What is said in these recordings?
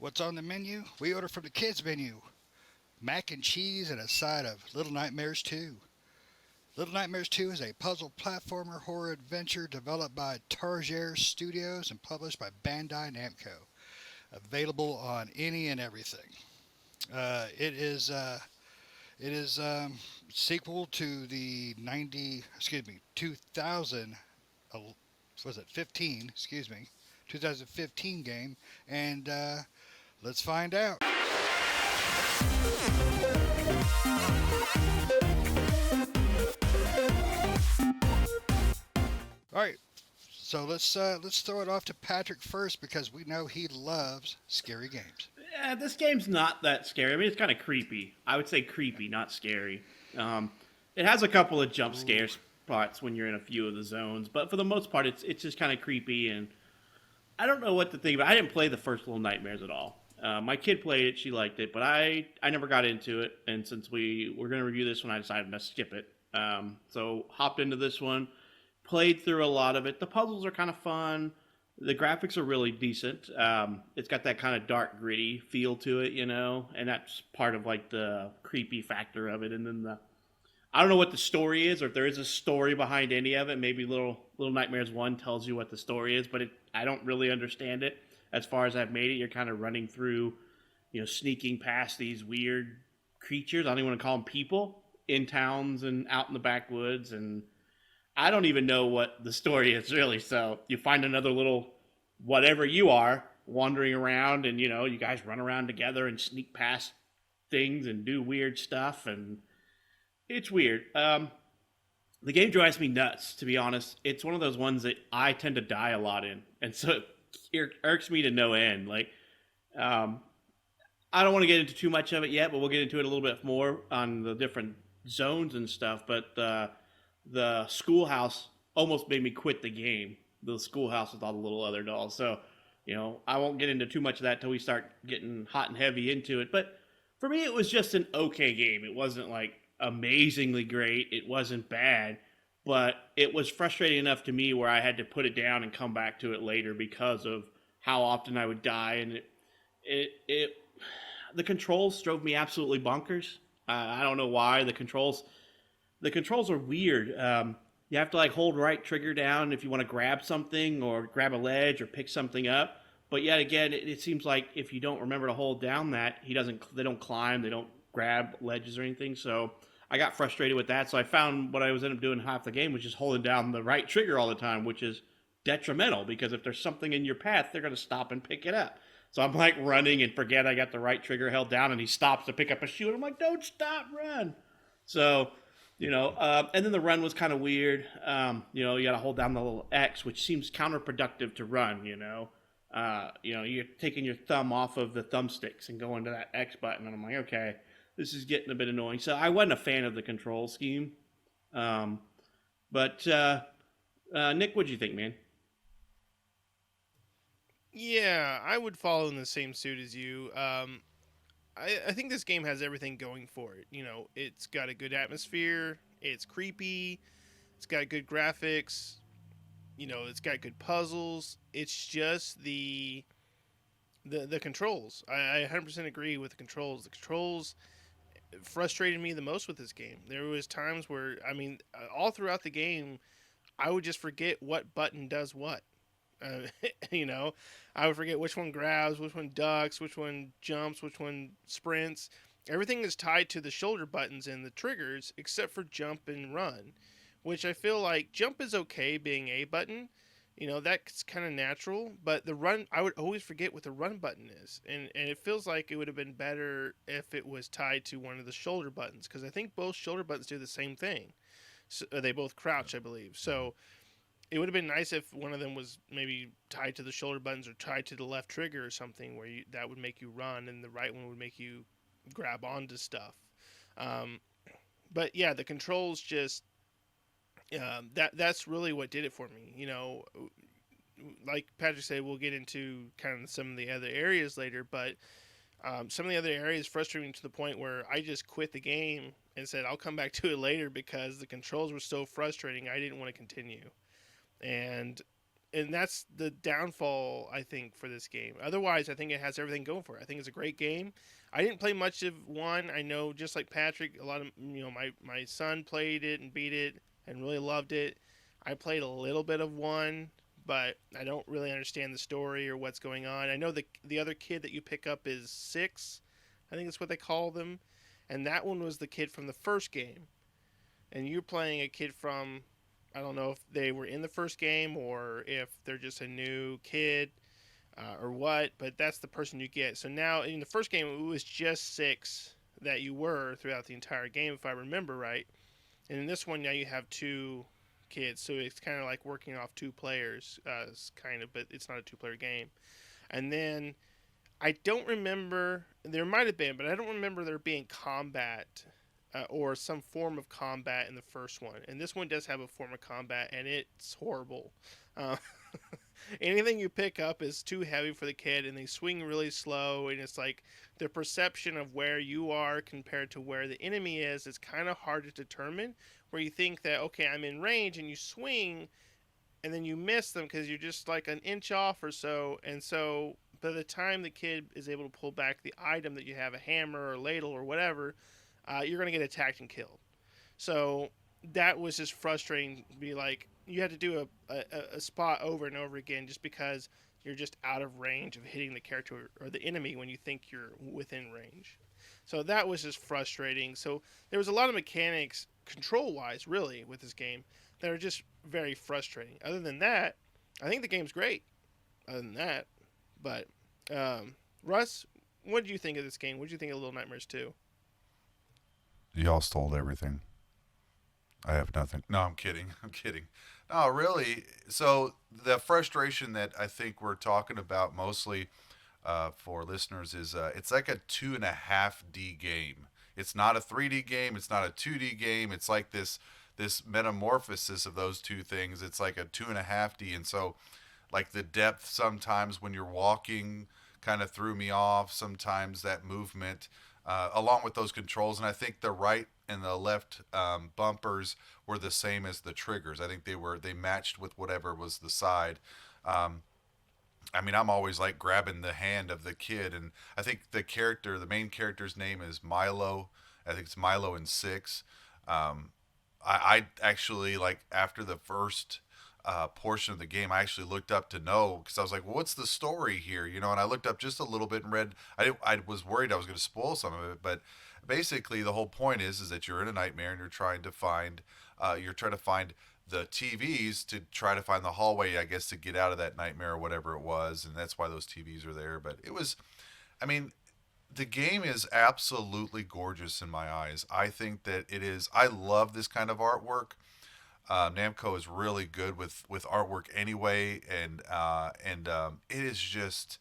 What's on the menu? We order from the kids menu. Mac and cheese and a side of Little Nightmares 2. Little Nightmares 2 is a puzzle platformer horror adventure developed by Tarsier Studios and published by Bandai Namco. Available on any and everything. It is sequel to the 2000 was it 15? Excuse me, 2015 game, and let's find out. All right, so let's throw it off to Patrick first because we know he loves scary games. Yeah, this game's not that scary. I mean, it's kind of creepy. I would say creepy, not scary. Um, it has a couple of jump Ooh. scare spots when you're in a few of the zones, but for the most part, it's just kind of creepy. And I don't know what to think. But I didn't play the first Little Nightmares at all. My kid played it; she liked it, but I never got into it. And since we were going to review this one, I decided to skip it. So hopped into this one, played through a lot of it. The puzzles are kind of fun. The graphics are really decent. It's got that kind of dark, gritty feel to it, and that's part of like the creepy factor of it. And then I don't know what the story is, or if there is a story behind any of it. Maybe Little Nightmares 1 tells you what the story is, but I don't really understand it. As far as I've made it, you're kind of running through, sneaking past these weird creatures. I don't even want to call them people in towns and out in the backwoods, and I don't even know what the story is really. So you find another little whatever you are wandering around, and you guys run around together and sneak past things and do weird stuff, and it's weird. The game drives me nuts, to be honest. It's one of those ones that I tend to die a lot in, and so it irks me to no end. Like, um, I don't want to get into too much of it yet, but we'll get into it a little bit more on the different zones and stuff. But the schoolhouse almost made me quit the game. The schoolhouse with all the little other dolls. So, I won't get into too much of that till we start getting hot and heavy into it. But for me, it was just an okay game. It wasn't like amazingly great. It wasn't bad, but it was frustrating enough to me where I had to put it down and come back to it later because of how often I would die, and it the controls drove me absolutely bonkers. I don't know why the controls are weird. You have to like hold right trigger down if you want to grab something or grab a ledge or pick something up. But yet again, it seems like if you don't remember to hold down that, they don't climb, they don't grab ledges or anything. So I got frustrated with that. So I found what I was ended up doing half the game was just holding down the right trigger all the time, which is detrimental because if there's something in your path, they're going to stop and pick it up. So I'm like running and forget I got the right trigger held down, and he stops to pick up a shoe, and I'm like, "Don't stop, run!" So, and then the run was kind of weird. You got to hold down the little X, which seems counterproductive to run. You're taking your thumb off of the thumbsticks and going to that X button, and I'm like, okay, this is getting a bit annoying. So I wasn't a fan of the control scheme. Um, but Nick, what'd you think, man? Yeah, I would follow in the same suit as you. I think this game has everything going for it. It's got a good atmosphere. It's creepy. It's got good graphics. It's got good puzzles. It's just the controls. I 100% agree with the controls. The controls frustrated me the most with this game. There was times where, I mean, all throughout the game, I would just forget what button does what. Uh, you know, I would forget which one grabs, which one ducks, which one jumps, which one sprints. Everything is tied to the shoulder buttons and the triggers except for jump and run, which I feel like jump is okay being a button. That's kind of natural, but the run, I would always forget what the run button is. And it feels like it would have been better if it was tied to one of the shoulder buttons, because I think both shoulder buttons do the same thing. So, they both crouch, I believe. So it would have been nice if one of them was maybe tied to the shoulder buttons or tied to the left trigger or something where that would make you run and the right one would make you grab onto stuff. Um, but yeah, the controls just that's really what did it for me. Like Patrick said, we'll get into kind of some of the other areas later, but some of the other areas frustrating to the point where I just quit the game and said I'll come back to it later because the controls were so frustrating. I didn't want to continue, and and that's the downfall I think for this game. Otherwise, I think it has everything going for it. I think it's a great game. I didn't play much of one. I know, just like Patrick, a lot of my son played it and beat it and really loved it. I played a little bit of one, but I don't really understand the story or what's going on. I know the other kid that you pick up is 6. I think that's what they call them, and that one was the kid from the first game, and you're playing a kid from, I don't know if they were in the first game or if they're just a new kid or what, but that's the person you get. So now in the first game, it was just 6 that you were throughout the entire game, if I remember right. And in this one, now you have 2 kids, so it's kind of like working off 2 players, kind of, but it's not a 2-player game. And then I don't remember, there might have been, but I don't remember there being combat or some form of combat in the first one. And this one does have a form of combat, and it's horrible. Uh, anything you pick up is too heavy for the kid, and they swing really slow, and it's like the perception of where you are compared to where the enemy is kind of hard to determine, where you think that, okay, I'm in range, and you swing, and then you miss them because you're just like an inch off or so, and so by the time the kid is able to pull back the item that you have, a hammer or ladle or whatever, you're going to get attacked and killed. So that was just frustrating to be like, you had to do a spot over and over again just because you're just out of range of hitting the character or the enemy when you think you're within range. So that was just frustrating. So there was a lot of mechanics, control-wise, really, with this game that are just very frustrating. Other than that, I think the game's great. Other than that, but Russ, what did you think of this game? What did you think of Little Nightmares 2? Y'all stole everything. I have nothing. No, I'm kidding. I'm kidding. No, really. So the frustration that I think we're talking about mostly for listeners is it's like a 2.5D game. It's not a 3D game. It's not a 2D game. It's like this metamorphosis of those two things. It's like a 2.5D, and so like the depth sometimes when you're walking kind of threw me off. Sometimes that movement, along with those controls, and I think the right and the left bumpers were the same as the triggers. I think they matched with whatever was the side. I mean, I'm always like grabbing the hand of the kid, and I think the main character's name is Milo. I think it's Milo in 6. I actually, like, after the first portion of the game, I actually looked up to know, because I was like, well, what's the story here? And I looked up just a little bit and read. I was worried I was going to spoil some of it, but basically the whole point is that you're in a nightmare and you're trying to find the TVs to try to find the hallway, I guess, to get out of that nightmare or whatever it was, and that's why those TVs are there. But it was, I mean, the game is absolutely gorgeous in my eyes. I think that it is. I love this kind of artwork. Namco is really good with artwork anyway, and it is just,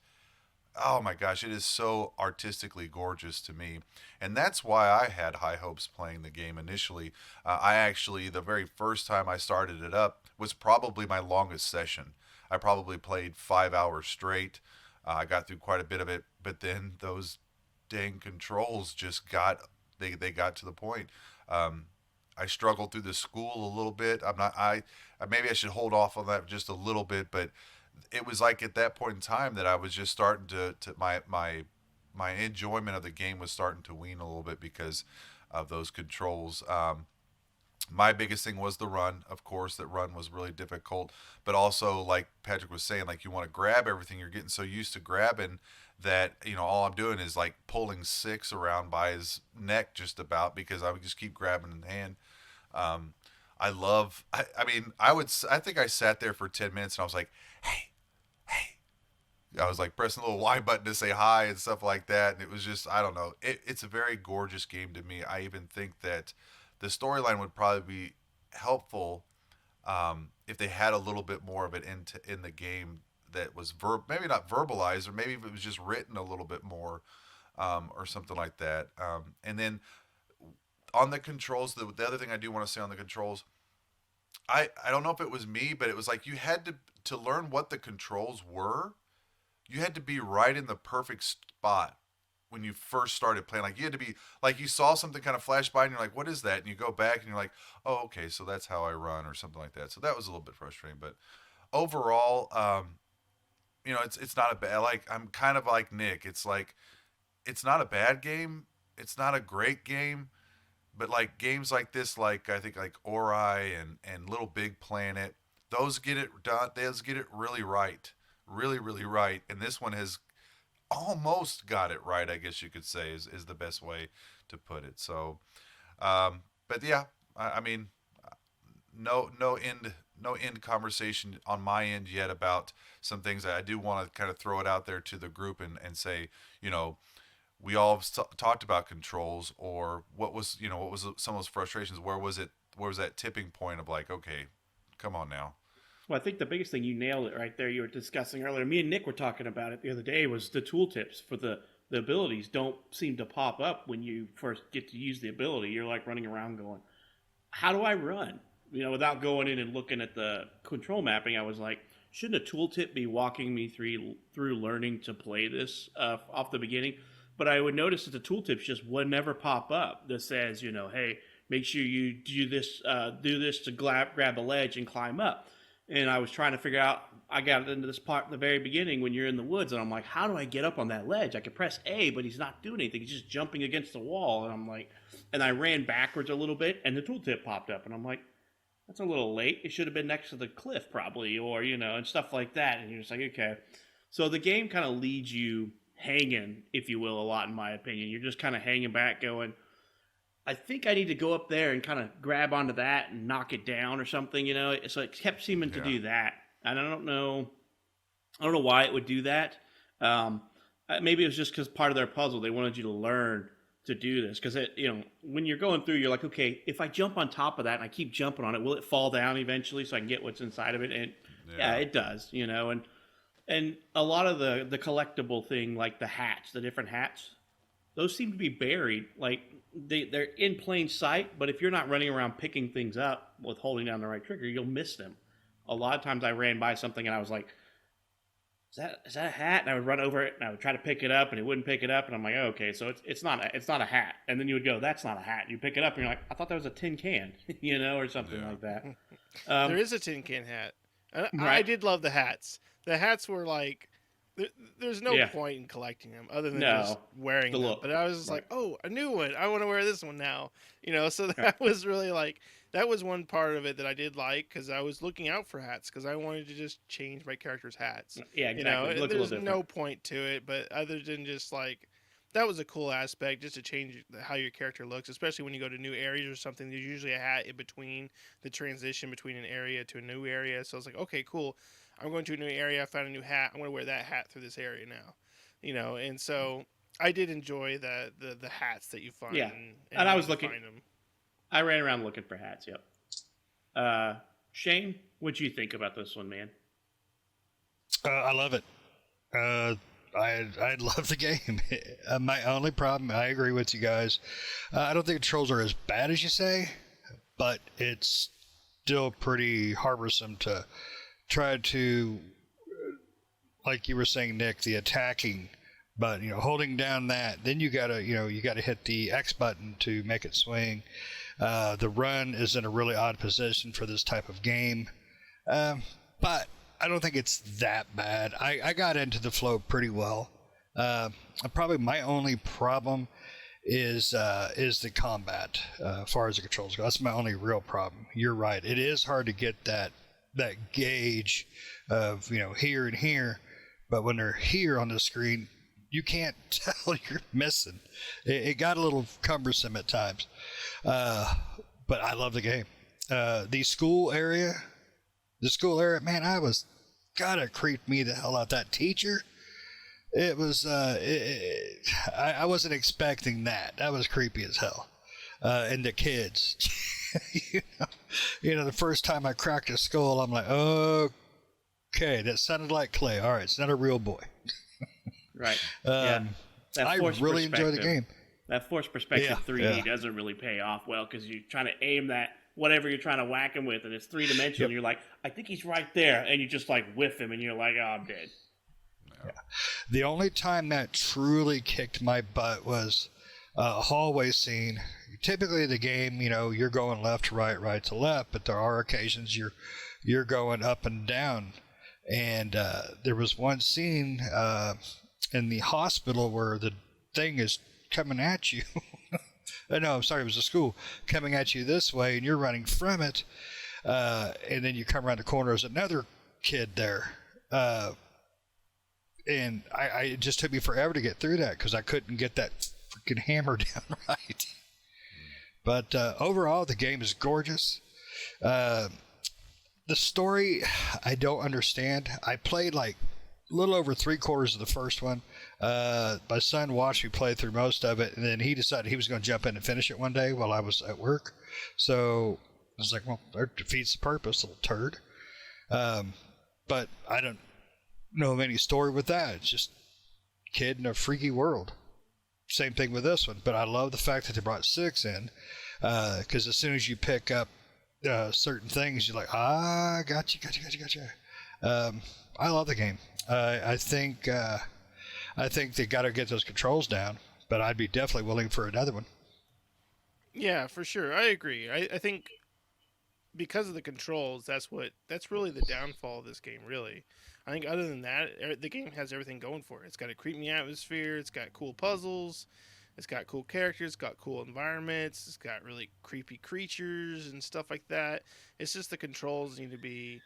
oh my gosh, it is so artistically gorgeous to me, and that's why I had high hopes playing the game initially. I actually, the very first time I started it up was probably my longest session. I probably played 5 hours straight. I got through quite a bit of it, but then those dang controls just they got to the point. I struggled through the school a little bit. Maybe I should hold off on that just a little bit, but it was like at that point in time that I was just starting to my enjoyment of the game was starting to wane a little bit because of those controls. My biggest thing was the run, of course. That run was really difficult, but also, like Patrick was saying, like, you want to grab everything. You're getting so used to grabbing that, all I'm doing is like pulling 6 around by his neck just about, because I would just keep grabbing in the hand. I think I sat there for 10 minutes and I was like, hey, I was like pressing a little Y button to say hi and stuff like that. And it was just, I don't know. It's a very gorgeous game to me. I even think that the storyline would probably be helpful if they had a little bit more of it in the game that was maybe not verbalized, or maybe if it was just written a little bit more, or something like that. And then on the controls, the other thing I do want to say on the controls, I don't know if it was me, but it was like you had to learn what the controls were. You had to be right in the perfect spot when you first started playing. Like, you had to be like, you saw something kind of flash by and you're like, what is that? And you go back and you're like, oh, okay, so that's how I run, or something like that. So that was a little bit frustrating, but overall, it's not a bad. Like I'm kind of like Nick. It's like it's not a bad game. It's not a great game, but like games like this, like I think like Ori and Little Big Planet, those get it done. Those get it really right, really really right. And this one has almost got it right. I guess you could say is the best way to put it. So, but yeah, I mean, no end conversation on my end yet about some things. I do want to kind of throw it out there to the group and say, we all talked about controls, or what was some of those frustrations. Where was it? Where was that tipping point of like, okay, come on now? Well, I think the biggest thing, you nailed it right there. You were discussing earlier. Me and Nick were talking about it the other day. Was the tooltips for the abilities don't seem to pop up when you first get to use the ability. You're like running around going, "How do I run?" Without going in and looking at the control mapping. I was like, shouldn't a tooltip be walking me through learning to play this off the beginning? But I would notice that the tooltips just would never pop up that says, hey, make sure you do this to grab a ledge and climb up. And I was trying to figure out, I got into this part at the very beginning when you're in the woods, and I'm like, how do I get up on that ledge? I could press A, but he's not doing anything. He's just jumping against the wall. And I'm like, and I ran backwards a little bit, and the tooltip popped up. And I'm like, that's a little late. It should have been next to the cliff probably, or, and stuff like that. And you're just like, okay. So the game kind of leads you hanging, if you will, a lot, in my opinion. You're just kind of hanging back going, I think I need to go up there and kind of grab onto that and knock it down or something, So it kept seeming to do that. And I don't know why it would do that. Maybe it was just because part of their puzzle, they wanted you to learn to do this. Because, when you're going through, you're like, okay, if I jump on top of that and I keep jumping on it, will it fall down eventually so I can get what's inside of it? And yeah it does, And a lot of the collectible thing, like the hats, the different hats, those seem to be buried. Like they're in plain sight, but if you're not running around picking things up with holding down the right trigger, you'll miss them. A lot of times I ran by something and I was like, is that a hat? And I would run over it and I would try to pick it up and it wouldn't pick it up. And I'm like, oh, okay, so it's not a hat. And then you would go, that's not a hat. And you pick it up and you're like, I thought that was a tin can, or something like that. There is a tin can hat. Right. I did love the hats. The hats were like, there's no point in collecting them other than just wearing them. Look. But I was just like, oh, a new one. I want to wear this one now. So that was really like, that was one part of it that I did like, because I was looking out for hats, because I wanted to just change my character's hats. Yeah, exactly. There's no point to it, but other than just like, that was a cool aspect, just to change how your character looks, especially when you go to new areas or something. There's usually a hat in between the transition between an area to a new area. So I was like, okay, cool. I'm going to a new area. I found a new hat. I'm going to wear that hat through this area now. And so I did enjoy the hats that you find. Yeah, and I was looking. Them. I ran around looking for hats. Yep. Shane, what'd you think about this one, man? I love it. I love the game. My only problem, I agree with you guys. I don't think the controls are as bad as you say, but it's still pretty harborsome to try to, like you were saying, Nick, the attacking. But holding down that, then you gotta hit the X button to make it swing. The run is in a really odd position for this type of game, but I don't think it's that bad. I got into the flow pretty well. Probably my only problem is the combat, as far as the controls go. That's my only real problem. You're right. It is hard to get that gauge of here and here, but when they're here on the screen, you can't tell you're missing. It got a little cumbersome at times, but I love the game. The school area, man, it creeped me the hell out. That teacher, it was, I wasn't expecting that. That was creepy as hell. And the kids, the first time I cracked a skull, I'm like, okay, that sounded like clay. All right, it's not a real boy. Right. I really enjoy the game. That forced perspective 3D doesn't really pay off well, because you're trying to aim that whatever you're trying to whack him with, and it's 3-dimensional. Yep. You're like, I think he's right there, and you just like whiff him, and you're like, oh, I'm dead. Yeah. The only time that truly kicked my butt was a hallway scene. Typically, the game, you're going left to right, right to left, but there are occasions you're going up and down. And there was one scene in the hospital where the thing is coming at you. No, I'm sorry, it was a school coming at you this way, and you're running from it. And then you come around the corner, there's another kid there. And it just took me forever to get through that because I couldn't get that freaking hammer down right. But overall, the game is gorgeous. The story, I don't understand. I played like a little over 3/4 of the first one. My son watched me play through most of it, and then he decided he was going to jump in and finish it one day while I was at work. So I was like, well, that defeats the purpose, little turd. But I don't know of any story with that. It's just kid in a freaky world. Same thing with this one, but I love the fact that they brought 6 in, because as soon as you pick up certain things, you're like, gotcha. I love the game. I think they got to get those controls down, but I'd be definitely willing for another one. Yeah, for sure. I agree. I think because of the controls, that's really the downfall of this game, really. I think other than that, the game has everything going for it. It's got a creepy atmosphere, it's got cool puzzles, it's got cool characters, it's got cool environments, it's got really creepy creatures and stuff like that. It's just the controls need to be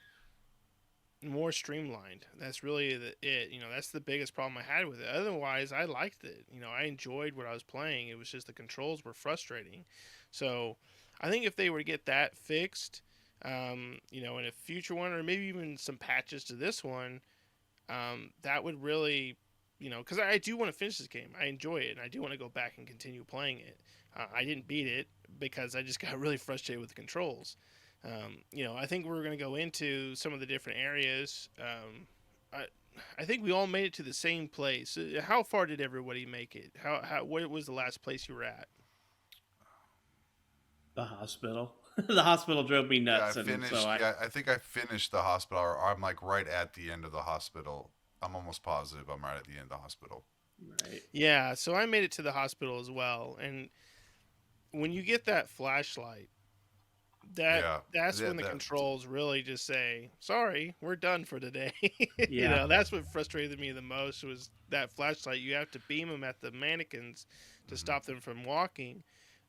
more streamlined. That's really it. That's the biggest problem I had with it. Otherwise, I liked it. I enjoyed what I was playing. It was just the controls were frustrating. So I think if they were to get that fixed, in a future one, or maybe even some patches to this one, that would really, because I do want to finish this game. I enjoy it, and I do want to go back and continue playing it. I didn't beat it because I just got really frustrated with the controls. I think we're going to go into some of the different areas. I think we all made it to the same place. How far did everybody make it? What was the last place you were at? The hospital. The hospital drove me nuts. I finished. I think I finished the hospital, or I'm like right at the end of the hospital. I'm almost positive I'm right at the end of the hospital. Right. Yeah, so I made it to the hospital as well, and when you get that flashlight, that's when the controls really just say, "Sorry, we're done for today." Yeah. That's what frustrated me the most was that flashlight. You have to beam them at the mannequins to stop them from walking,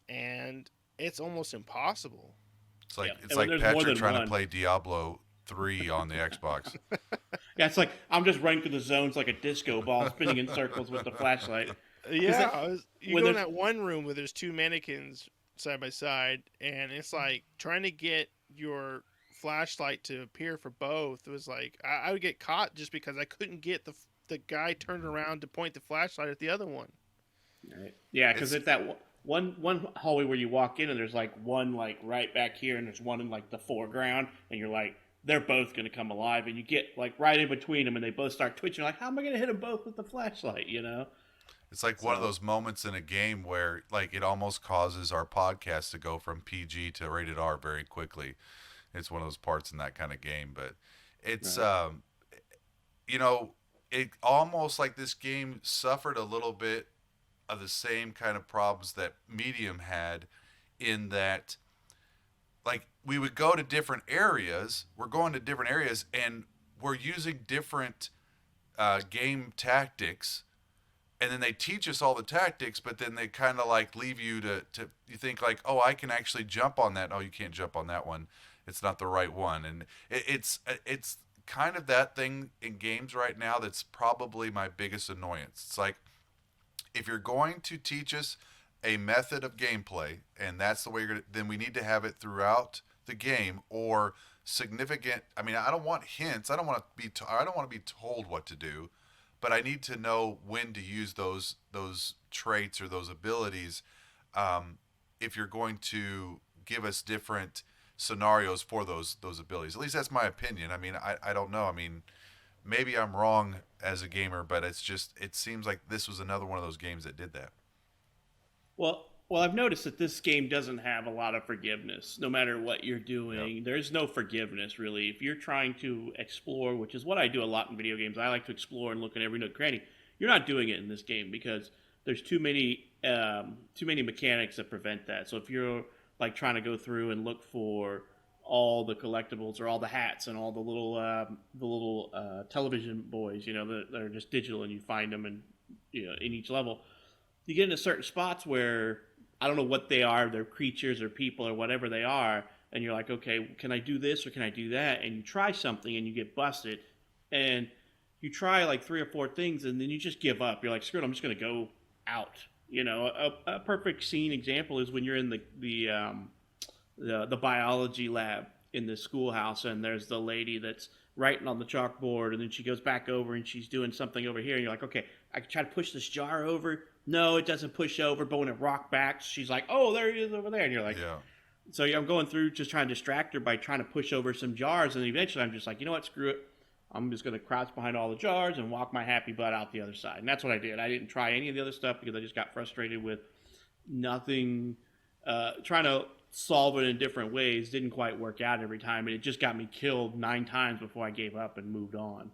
and it's almost impossible. It's like Yeah. it's like There's more Patrick than trying one. to play Diablo 3 on the Xbox. Yeah, it's like I'm just running through the zones like a disco ball, spinning in circles with the flashlight. Yeah, you when go in there's- that one room where there's 2 mannequins side by side, and it's like trying to get your flashlight to appear for both. It was like I would get caught just because I couldn't get the guy turned around to point the flashlight at the other one. Right. Yeah, because it's that one hallway where you walk in and there's like one like right back here and there's one in like the foreground and you're like they're both gonna come alive and you get like right in between them and they both start twitching. You're like, how am I gonna hit them both with the flashlight? It's like one of those moments in a game where like it almost causes our podcast to go from PG to rated R very quickly. It's one of those parts in that kind of game, but it's Right. it almost like this game suffered a little bit of the same kind of problems that Medium had, in that like we would go to different areas, we're going to different areas and we're using different game tactics, and then they teach us all the tactics, but then they kind of like leave you to you think like, oh, I can actually jump on that. Oh, you can't jump on that one. It's not the right one. And it's kind of that thing in games right now that's probably my biggest annoyance. It's like, if you're going to teach us a method of gameplay, and that's the way you're going to, then we need to have it throughout the game, or significant. I mean, I don't want hints. I don't want to be told what to do, but I need to know when to use those traits or those abilities. If you're going to give us different scenarios for those abilities, at least that's my opinion. I mean, I don't know. I mean, maybe I'm wrong as a gamer, but it seems like this was another one of those games that did that. Well, I've noticed that this game doesn't have a lot of forgiveness. No matter what you're doing, Yep. there's no forgiveness really. If you're trying to explore, which is what I do a lot in video games, I like to explore and look at every nook and cranny. You're not doing it in this game because there's too many mechanics that prevent that. So if you're like trying to go through and look for all the collectibles or all the hats and all the little television boys, that are just digital, and you find them in in each level. You get into certain spots where I don't know what they are, they're creatures or people or whatever they are, and you're like, okay, can I do this or can I do that? And you try something and you get busted, and you try like 3 or 4 things, and then you just give up. You're like, screw it, I'm just gonna go out. A perfect scene example is when you're in the biology lab in the schoolhouse, and there's the lady that's writing on the chalkboard, and then she goes back over and she's doing something over here, and you're like, okay, I can try to push this jar over. No, it doesn't push over, but when it rock backs, she's like, oh, there he is over there, and you're like, Yeah. So I'm going through just trying to distract her by trying to push over some jars, and eventually I'm just like, you know what, screw it. I'm just going to crouch behind all the jars and walk my happy butt out the other side. And that's what I did. I didn't try any of the other stuff because I just got frustrated with nothing. Trying to solve it in different ways didn't quite work out every time, and it just got me killed 9 times before I gave up and moved on.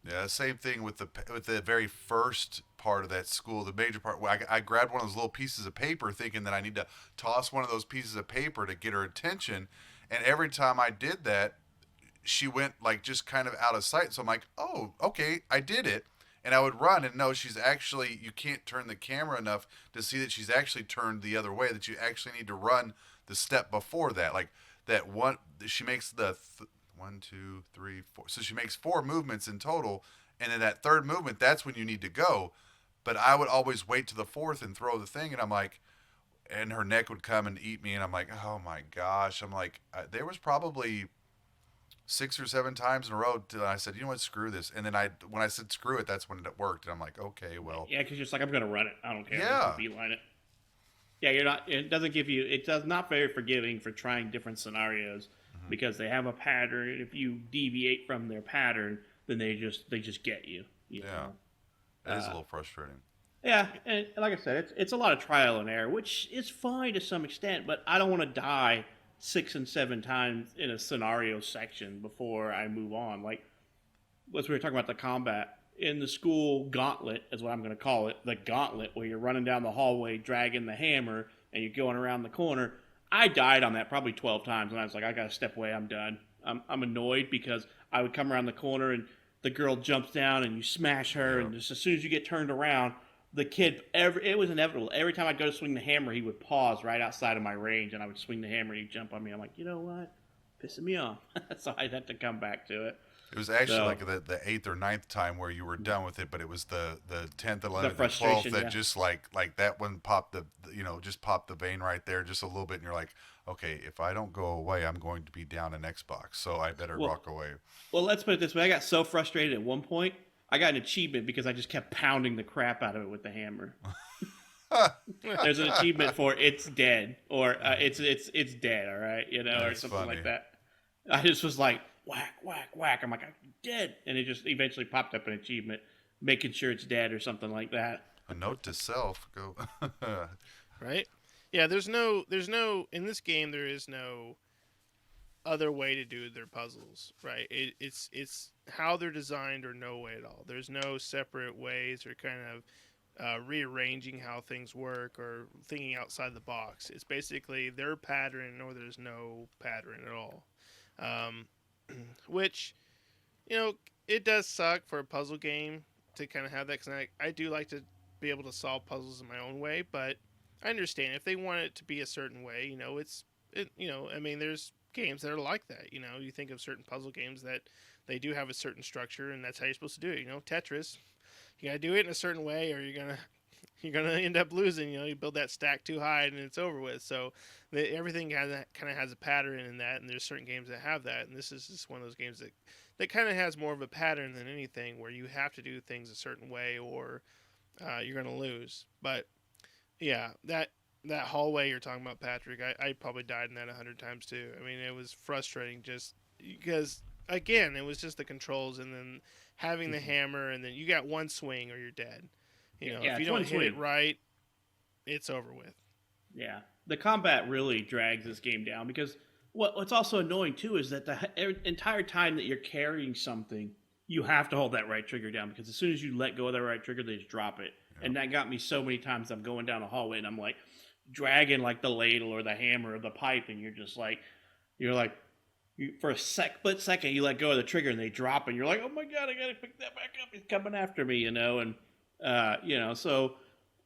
Yeah, same thing with the very first part of that school, the major part. Where I grabbed one of those little pieces of paper, thinking that I need to toss one of those pieces of paper to get her attention, and every time I did that, she went like just kind of out of sight. So I'm like, oh, okay, I did it. And I would run, and no, she's actually, you can't turn the camera enough to see that she's actually turned the other way, that you actually need to run the step before that. Like that one, she makes the 1, 2, 3, 4. So she makes 4 movements in total. And in that third movement, that's when you need to go. But I would always wait to the 4th and throw the thing. And I'm like, and her neck would come and eat me. And I'm like, oh my gosh. I'm like, there was probably 6 or 7 times in a row till I said, you know what, screw this. And then when I said screw it, that's when it worked. And I'm like, okay, well. Yeah, because you're just like, I'm going to run it. I don't care. Yeah. Beeline it. Yeah, you're not. It does not very forgiving for trying different scenarios because they have a pattern. If you deviate from their pattern, then they just get you. You know? It is a little frustrating. Yeah, and like I said, it's a lot of trial and error, which is fine to some extent, but I don't want to die 6 and 7 times in a scenario section before I move on. Like, as we were talking about the combat, in the school gauntlet, is what I'm going to call it, the gauntlet, where you're running down the hallway, dragging the hammer, and you're going around the corner. I died on that probably 12 times, and I was like, I got to step away, I'm done. I'm annoyed because I would come around the corner, and the girl jumps down, and you smash her, and just as soon as you get turned around, the kid, it was inevitable. Every time I'd go to swing the hammer, he would pause right outside of my range, and I would swing the hammer, and he'd jump on me. I'm like, you know what? Pissing me off. So I'd have to come back to it. It was actually like the 8th or 9th time where you were done with it, but it was the 10th, 11th, and 12th that just like that one popped just popped the vein right there just a little bit, and you're like, okay, if I don't go away, I'm going to be down an Xbox, so I better walk away. Well, let's put it this way. I got so frustrated at one point, I got an achievement because I just kept pounding the crap out of it with the hammer. There's an achievement for it's dead, or it's dead, all right, or something like that. I just was like, whack, whack, whack. I'm like, I'm dead. And it just eventually popped up an achievement, making sure it's dead or something like that. A note to self, go. Right? Yeah, there's no, in this game, there is no other way to do their puzzles, right? It's how they're designed or no way at all. There's no separate ways or kind of rearranging how things work or thinking outside the box. It's basically their pattern or there's no pattern at all. Which, it does suck for a puzzle game to kind of have that, because I do like to be able to solve puzzles in my own way, but I understand if they want it to be a certain way, there's games that are like that. You think of certain puzzle games that they do have a certain structure, and that's how you're supposed to do it. Tetris, you gotta do it in a certain way, or you're gonna end up losing. You build that stack too high and it's over with. So everything kind of has a pattern in that, and there's certain games that have that, and this is just one of those games that kind of has more of a pattern than anything, where you have to do things a certain way or you're gonna lose. But yeah, that hallway you're talking about, Patrick, I probably died in that 100 times too. I mean, it was frustrating just because, again, it was just the controls, and then having the hammer, and then you got one swing or you're dead. If you don't hit it right, it's over with. Yeah. The combat really drags this game down, because what's also annoying too is that the entire time that you're carrying something, you have to hold that right trigger down, because as soon as you let go of that right trigger, they just drop it. Yeah. And that got me so many times. I'm going down a hallway and I'm like dragging like the ladle or the hammer or the pipe, and you're like, for a split second you let go of the trigger and they drop and you're like, oh my god, I gotta pick that back up. He's coming after me, and so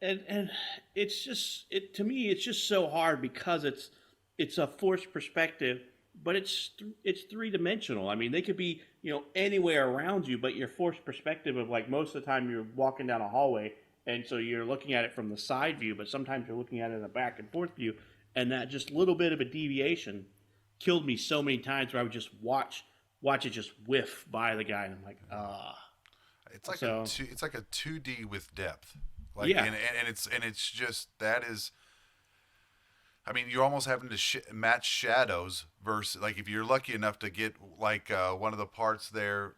and it's just to me it's just so hard because it's a forced perspective, but it's three dimensional. I mean, they could be anywhere around you, but your forced perspective of like most of the time you're walking down a hallway, and so you're looking at it from the side view, but sometimes you're looking at it in a back and forth view, and that just little bit of a deviation killed me so many times where I would just watch it just whiff by the guy, and I'm like, ah. It's like So it's like a 2D with depth. Like Yeah. and it's just that is. I mean, you're almost having to match shadows versus like if you're lucky enough to get like one of the parts there,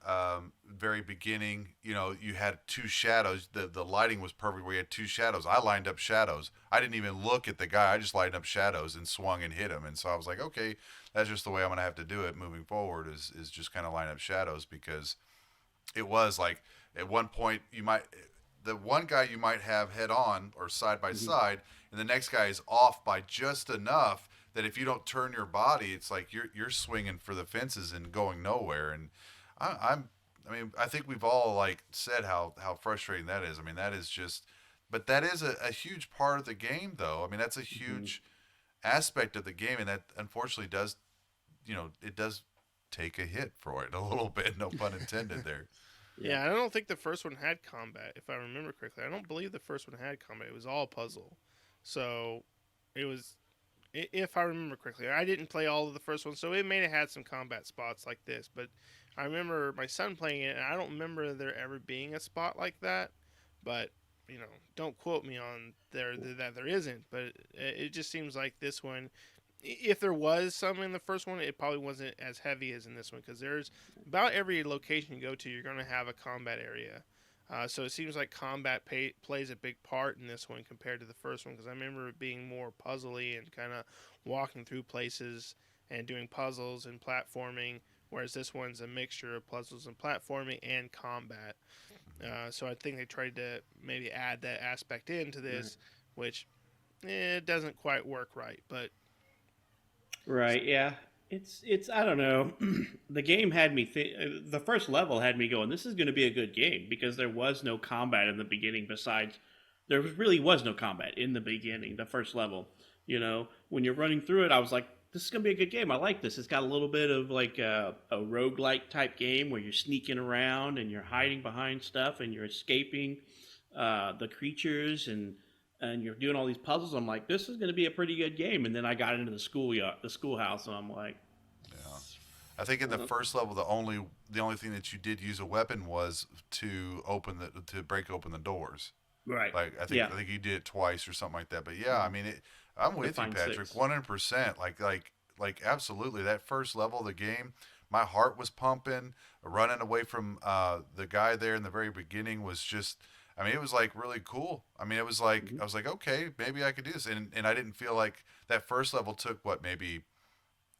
very beginning. You had two shadows. The lighting was perfect where you had two shadows. I lined up shadows. I didn't even look at the guy. I just lined up shadows and swung and hit him. And so I was like, okay, that's just the way I'm gonna have to do it moving forward. Is just kind of line up shadows because it was like at one point the one guy you might have head on or side by side, and the next guy is off by just enough that if you don't turn your body, it's like you're swinging for the fences and going nowhere. And I think we've all like said how frustrating that is. I mean, that is just, but that is a huge part of the game, though. I mean, that's a huge aspect of the game, and that unfortunately does, it does take a hit for it a little bit. No pun intended there. Yeah, I don't think the first one had combat, if I remember correctly. I don't believe the first one had combat. It was all puzzle. So, it was, if I remember correctly. I didn't play all of the first one, so it may have had some combat spots like this. But I remember my son playing it, and I don't remember there ever being a spot like that. But, don't quote me on that there isn't. But it just seems like this one, if there was some in the first one, it probably wasn't as heavy as in this one because there's about every location you go to, you're going to have a combat area. So it seems like combat plays a big part in this one compared to the first one because I remember it being more puzzly and kind of walking through places and doing puzzles and platforming, whereas this one's a mixture of puzzles and platforming and combat. So I think they tried to maybe add that aspect into this, which it doesn't quite work right, but Right, yeah. It's I don't know. The game had me the first level had me going, this is going to be a good game because there was no combat in the beginning besides really was no combat in the beginning, the first level. When you're running through it, I was like, this is going to be a good game. I like this. It's got a little bit of like a roguelike type game where you're sneaking around and you're hiding behind stuff and you're escaping the creatures and you're doing all these puzzles. I'm like, this is going to be a pretty good game. And then I got into the schoolhouse, and I'm like, Yeah. I think in the first level, the only thing that you did use a weapon was to break open the doors. right, Like I think you did it twice or something like that. But yeah, I mean, I'm with you, find Patrick, 6. 100%. Like absolutely, that first level of the game, my heart was pumping. Running away from the guy there in the very beginning was just. I mean, it was like really cool. I mean, it was like I was like, okay, maybe I could do this, and I didn't feel like that first level took maybe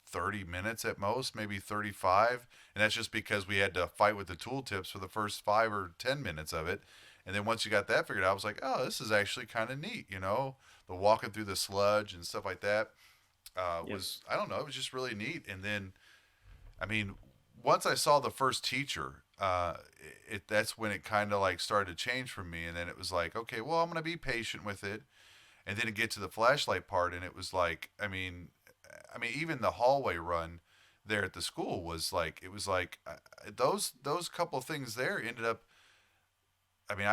30 minutes at most, maybe 35, and that's just because we had to fight with the tooltips for the first 5 or 10 minutes of it, and then once you got that figured out, I was like, oh, this is actually kind of neat, the walking through the sludge and stuff like that was I don't know, it was just really neat, and then, I mean, once I saw the first teacher. That's when it kind of like started to change for me, and then it was like, okay, well, I'm gonna be patient with it, and then it get to the flashlight part, and it was like, even the hallway run there at the school was like, it was like those couple of things there ended up. I mean,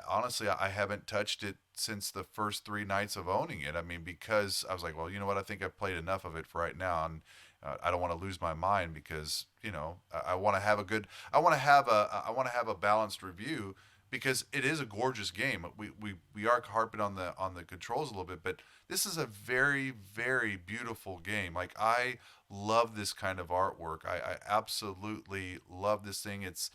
honestly, I haven't touched it since the first 3 nights of owning it. I mean, because I was like, well, you know what? I think I've played enough of it for right now, and I don't want to lose my mind because I want to have I want to have a balanced review because it is a gorgeous game. We are harping on the controls a little bit, but this is a very, very beautiful game. Like I love this kind of artwork. I absolutely love this thing. It's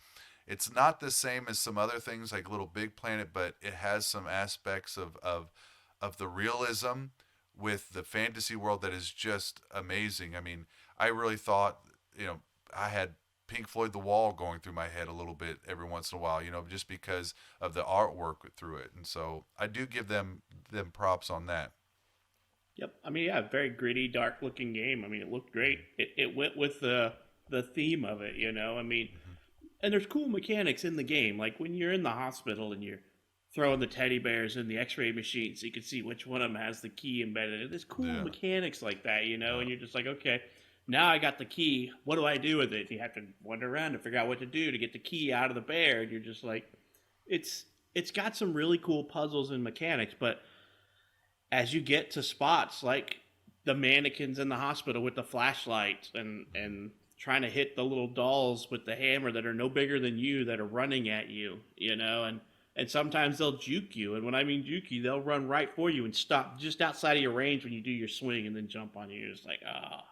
not the same as some other things like Little Big Planet, but it has some aspects of the realism with the fantasy world that is just amazing. I mean, I really thought, I had Pink Floyd The Wall going through my head a little bit every once in a while, just because of the artwork through it. And so I do give them props on that. Yep. I mean, yeah, very gritty, dark looking game. I mean, it looked great. It went with the theme of it, you know. I mean, and there's cool mechanics in the game. Like when you're in the hospital and you're throwing the teddy bears in the X-ray machine, so you can see which one of them has the key embedded in it. There's cool Yeah. mechanics like that, you know. Yeah. And you're just like, okay, now I got the key. What do I do with it? You have to wander around and figure out what to do to get the key out of the bear. And you're just like, it's got some really cool puzzles and mechanics, but as you get to spots like the mannequins in the hospital with the flashlights and trying to hit the little dolls with the hammer that are no bigger than you that are running at you, you know, and sometimes they'll juke you, and when I mean juke you, they'll run right for you and stop just outside of your range when you do your swing and then jump on you. You're just like, ah.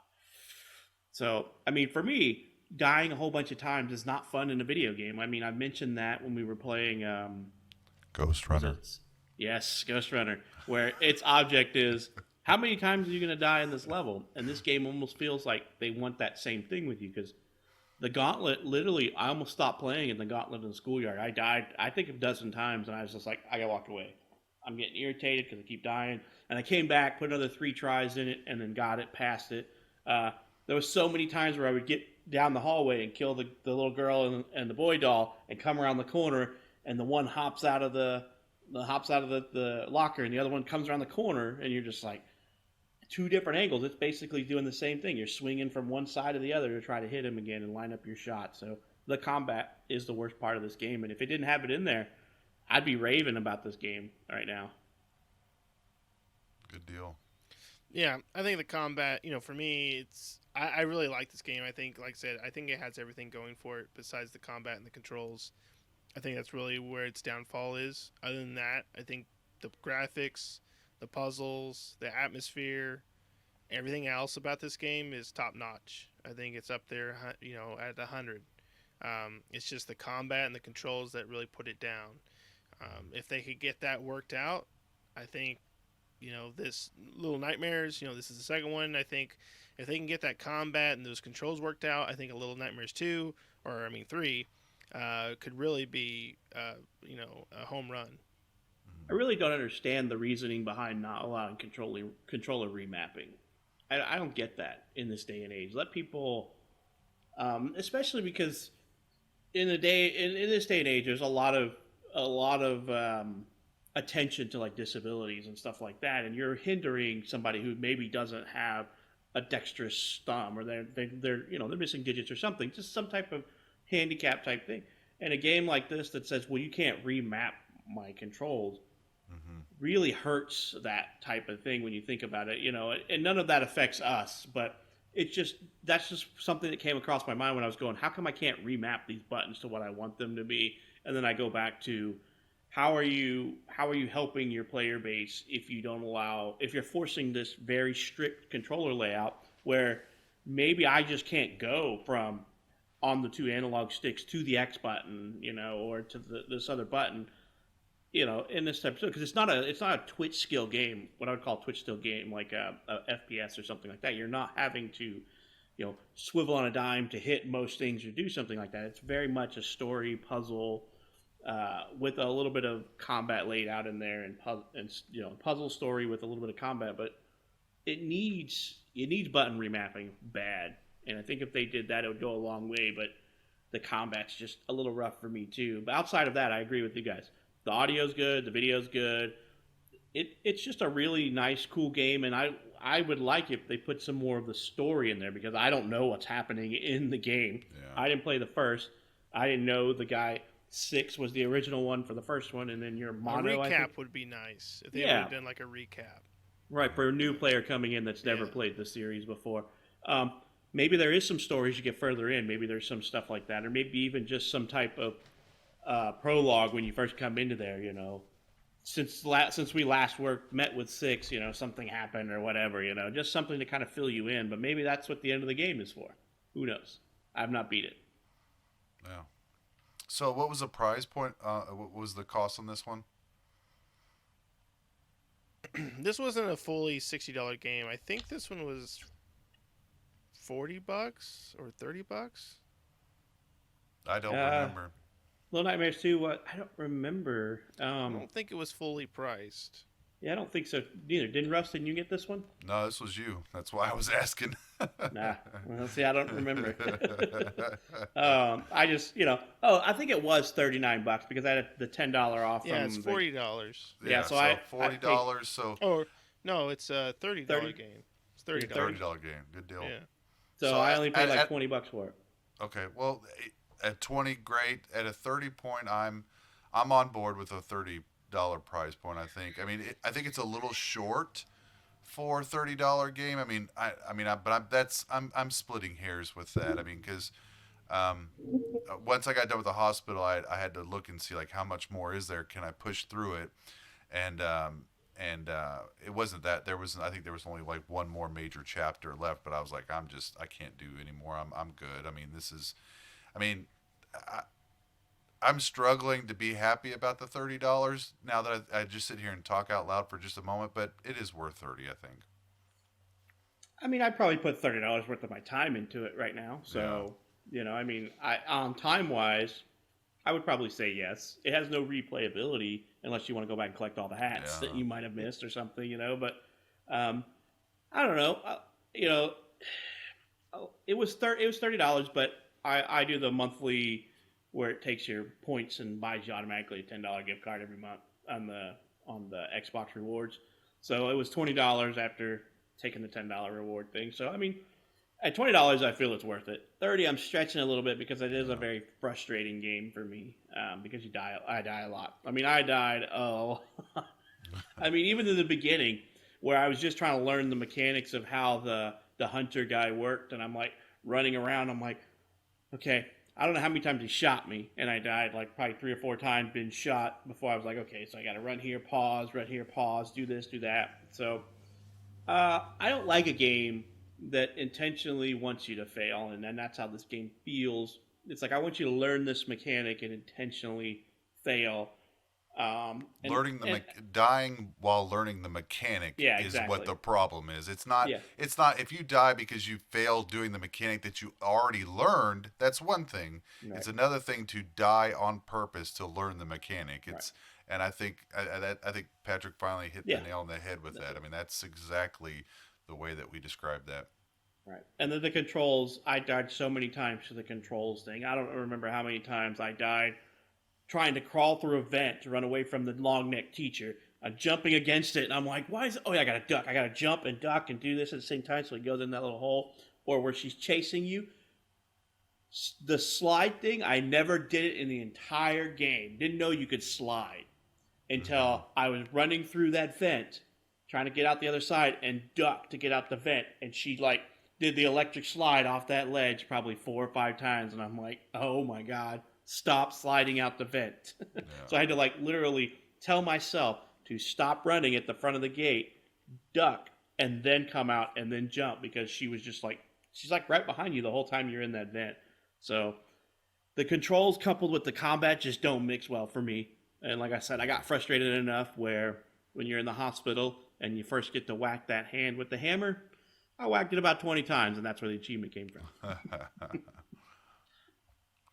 So I mean, for me, dying a whole bunch of times is not fun in a video game. I mean, I mentioned that when we were playing Ghost Runner. yes, Ghost Runner, where its object is how many times are you going to die in this level? And this game almost feels like they want that same thing with you, because the Gauntlet, literally, I almost stopped playing in the Gauntlet in the schoolyard. I died, I think, a dozen times, and I was just like, I got to walk away. I'm getting irritated because I keep dying. And I came back, put another 3 tries in it, and then got it, passed it. There was so many times where I would get down the hallway and kill the little girl and the boy doll and come around the corner, and the one hops out of the locker, and the other one comes around the corner, and you're just like, 2 different angles. It's basically doing the same thing. You're swinging from one side to the other to try to hit him again and line up your shot. So the combat is the worst part of this game, and if it didn't have it in there, I'd be raving about this game right now. Good deal. Yeah, I think the combat, for me, I really like this game. I think, like I said, I think it has everything going for it besides the combat and the controls. I think that's really where its downfall is. Other than that, I think the graphics, the puzzles, the atmosphere, everything else about this game is top notch. I think it's up there, at 100. It's just the combat and the controls that really put it down. If they could get that worked out, I think, this Little Nightmares, this is the second one. I think if they can get that combat and those controls worked out, I think a Little Nightmares 2, 3, could really be, a home run. I really don't understand the reasoning behind not allowing controller remapping. I don't get that in this day and age. Let people, especially because in this day and age, there's a lot of attention to like disabilities and stuff like that, and you're hindering somebody who maybe doesn't have a dexterous thumb, or they're missing digits or something, just some type of handicap type thing. And a game like this that says, well, you can't remap my controls, really hurts that type of thing when you think about it, and none of that affects us, but that's just something that came across my mind when I was going, how come I can't remap these buttons to what I want them to be? And then I go back to, how are you helping your player base if you're forcing this very strict controller layout where maybe I just can't go from on the 2 analog sticks to the X button, or to this other button, in this type of, because it's not a twitch skill game, what I would call a twitch skill game, like a FPS or something like that. You're not having to, swivel on a dime to hit most things or do something like that. It's very much a story puzzle, with a little bit of combat laid out in there, and puzzle story with a little bit of combat, but it needs button remapping bad. And I think if they did that, it would go a long way, but the combat's just a little rough for me too. But outside of that, I agree with you guys. The audio's good, the video's good. It's just a really nice, cool game, and I would like if they put some more of the story in there, because I don't know what's happening in the game. Yeah. I didn't play the first. I didn't know the guy 6 was the original one for the first one, and then your mono. A I recap think, would be nice if they would have done like a recap. right, for a new player coming in that's never played the series before. Maybe there is some stories you get further in. Maybe there's some stuff like that, or maybe even just some type of prologue when you first come into there. Since we last met with 6, something happened or whatever. Just something to kind of fill you in. But maybe that's what the end of the game is for. Who knows? I've not beat it. Yeah. So what was the prize point? What was the cost on this one? This wasn't a fully $60 game. I think this one was $40 or $30. I don't remember. Little Nightmares 2, what? I don't remember. I don't think it was fully priced. Yeah, I don't think so neither. Didn't Rustin you get this one? No, this was you. That's why I was asking. Nah. Well, see, I don't remember. I just, I think it was $39 because I had the $10 off Yeah, it's from the. $40. Yeah, Yeah, so so I paid $40. So Or no, it's a $30 30. game. It's $30. $30 game. Good deal. Yeah. So So I only paid like at- $20 for it. Okay, well, at 20, great. At a 30 point, I'm on board with a $30 price point. I think. I mean, I think it's a little short for $30 game. I mean, I'm splitting hairs with that. I mean, because once I got done with the hospital, I had to look and see like how much more is there. Can I push through it? And it wasn't that I think there was only like one more major chapter left, but I was like, I can't do anymore. I'm good. I mean, I, I'm struggling to be happy about the $30 now that I just sit here and talk out loud for just a moment, but it is worth 30, I think. I mean, I'd probably put $30 worth of my time into it right now. So, I mean, on time wise, I would probably say yes. It has no replayability unless you want to go back and collect all the hats Yeah. that you might have missed or something, But I don't know. It was $30, but I do the monthly where it takes your points and buys you automatically a $10 gift card every month on the Xbox rewards. So it was $20 after taking the $10 reward thing. So I mean, at $20, I feel it's worth it. 30, I'm stretching a little bit because it is a very frustrating game for me because I die a lot. I mean, I died. Oh, I mean, even in the beginning where I was just trying to learn the mechanics of how the hunter guy worked, and I'm like running around. I'm like, okay, I don't know how many times he shot me, and I died like probably 3 or 4 times, been shot before I was like, okay, so I got to run here, pause, do this, do that. So I don't like a game that intentionally wants you to fail, and then that's how this game feels. It's like I want you to learn this mechanic and intentionally fail. Dying while learning the mechanic Yeah, is exactly. what the problem is. It's not. Yeah. It's not if you die because you failed doing the mechanic that you already learned. That's one thing. Right. It's another thing to die on purpose to learn the mechanic. And I think Patrick finally hit the nail on the head with that. I mean, that's exactly the way that we described that. Right. And then the controls, I died so many times to the controls thing. I don't remember how many times I died trying to crawl through a vent to run away from the long neck teacher. I'm jumping against it, and I'm like, why is it? Oh, yeah, I got to duck. I got to jump and duck and do this at the same time so it goes in that little hole. Or where she's chasing you. The slide thing, I never did it in the entire game. Didn't know you could slide until I was running through that vent, trying to get out the other side and duck to get out the vent. And she like did the electric slide off that ledge probably 4 or 5 times. And I'm like, oh my God, stop sliding out the vent. So I had to like literally tell myself to stop running at the front of the gate, duck, and then come out and then jump because she's like right behind you the whole time you're in that vent. So the controls coupled with the combat just don't mix well for me. And like I said, I got frustrated enough where when you're in the hospital and you first get to whack that hand with the hammer, I whacked it about 20 times, and that's where the achievement came from.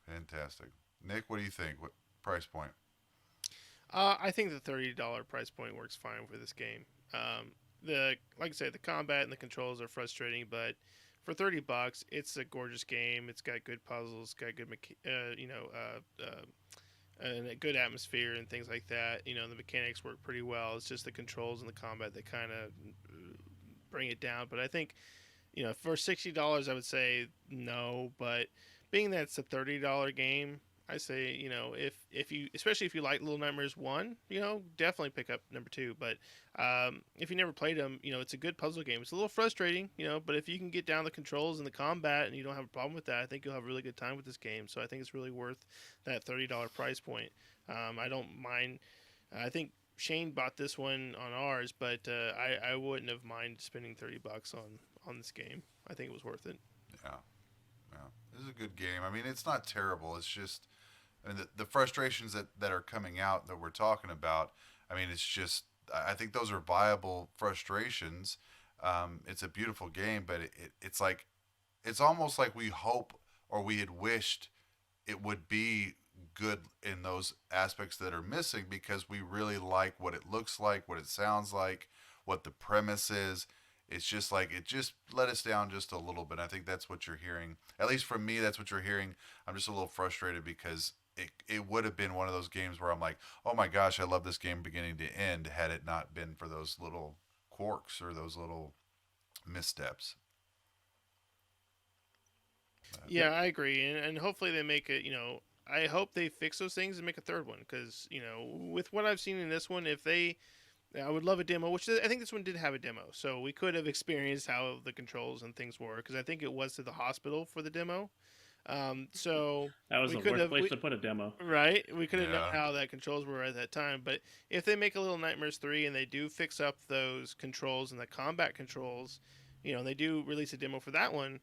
Fantastic. Nick, what do you think? What price point? I think the $30 price point works fine for this game. Like I said, the combat and the controls are frustrating, but for $30, it's a gorgeous game. It's got good puzzles, got good, and a good atmosphere and things like that. The mechanics work pretty well. It's just the controls and the combat that kind of bring it down. But I think, for $60, I would say no. But being that it's a $30 game, I say, if you, especially if you like Little Nightmares 1, definitely pick up number 2. But if you never played them, it's a good puzzle game. It's a little frustrating, but if you can get down the controls and the combat and you don't have a problem with that, I think you'll have a really good time with this game. So I think it's really worth that $30 price point. I don't mind. I think Shane bought this one on ours, but I wouldn't have mind spending $30 on this game. I think it was worth it. Yeah. This is a good game. I mean, it's not terrible. It's just, the frustrations that are coming out that we're talking about, I mean, it's just, I think those are viable frustrations. It's a beautiful game, but it's like, it's almost like we hope or we had wished it would be good in those aspects that are missing because we really like what it looks like, what it sounds like, what the premise is. It's just like it just let us down just a little bit. I think that's what you're hearing. At least from me, that's what you're hearing. I'm just a little frustrated because it would have been one of those games where I'm like, oh my gosh, I love this game beginning to end had it not been for those little quirks or those little missteps. Yeah, I agree, and hopefully they make it. You know, I hope they fix those things and make a third one because you know, with what I've seen in this one, if they, I would love a demo. Which I think this one did have a demo, so we could have experienced how the controls and things were. Because I think it was to the hospital for the demo. So That was we the could worst have, place to put a demo. right? We could have known Yeah. how that controls were at that time. But if they make a Little Nightmares 3 and they do fix up those controls and the combat controls, you know, and they do release a demo for that one,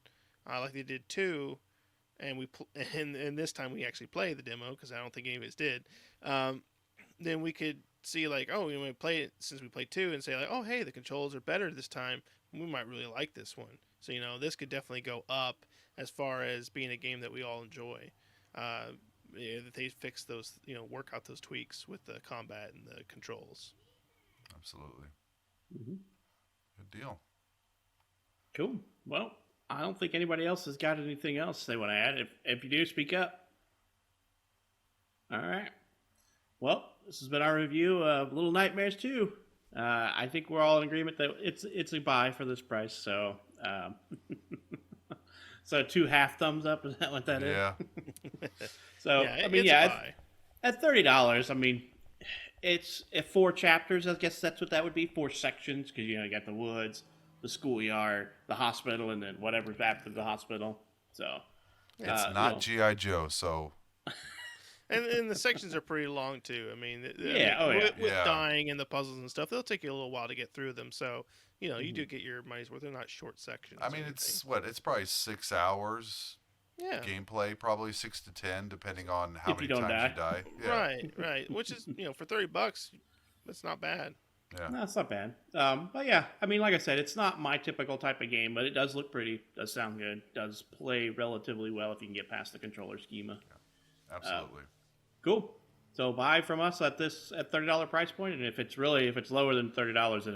like they did 2, and and this time we actually play the demo because I don't think any of us did. Then we could see like, oh, we might play it since we played 2 and say like, oh, hey, the controls are better this time. We might really like this one. So you know, this could definitely go up as far as being a game that we all enjoy. Yeah, that they fix those, you know, work out those tweaks with the combat and the controls. Absolutely. Mhm. Good deal. Cool. Well, I don't think anybody else has got anything else they want to add. If you do, speak up. All right. Well, this has been our review of Little Nightmares 2. I think we're all in agreement that it's a buy for this price. So, so 2 half thumbs up. Is that what that is? Yeah. So Yeah, I mean, it's yeah, a buy. at $30. I mean, it's at 4 chapters. I guess that's what that would be. 4 sections because you know you got the woods, the schoolyard, the hospital, and then whatever's after the hospital. So It's you not know, G.I. Joe, so And the sections are pretty long too. I mean, Yeah, oh, yeah. with Yeah. dying and the puzzles and stuff, they'll take you a little while to get through them. So you know, you do get your money's worth. They're not short sections. I or mean anything. it's what it's probably 6 hours yeah, gameplay, probably 6 to 10, depending on how If you many don't times die. you die. Yeah. right. Which is you know for $30, that's not bad. Yeah. no, it's not bad. But yeah, I mean, like I said, it's not my typical type of game, but it does look pretty. Does sound good. Does play relatively well if you can get past the controller schema. Absolutely. Cool. So buy from us at $30 price point, and if it's lower than $30, then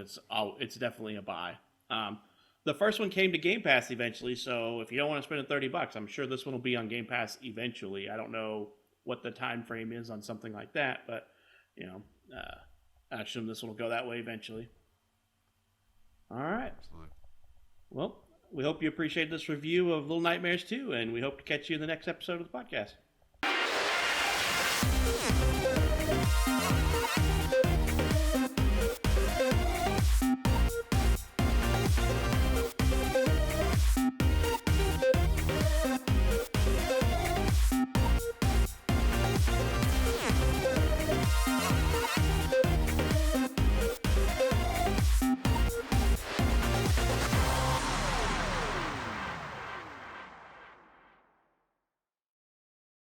it's definitely a buy. The first one came to Game Pass eventually, so if you don't want to spend $30, I'm sure this one will be on Game Pass eventually. I don't know what the time frame is on something like that, but you know, I assume this one will go that way eventually. All right. Absolutely. Well, we hope you appreciate this review of Little Nightmares 2, and we hope to catch you in the next episode of the podcast.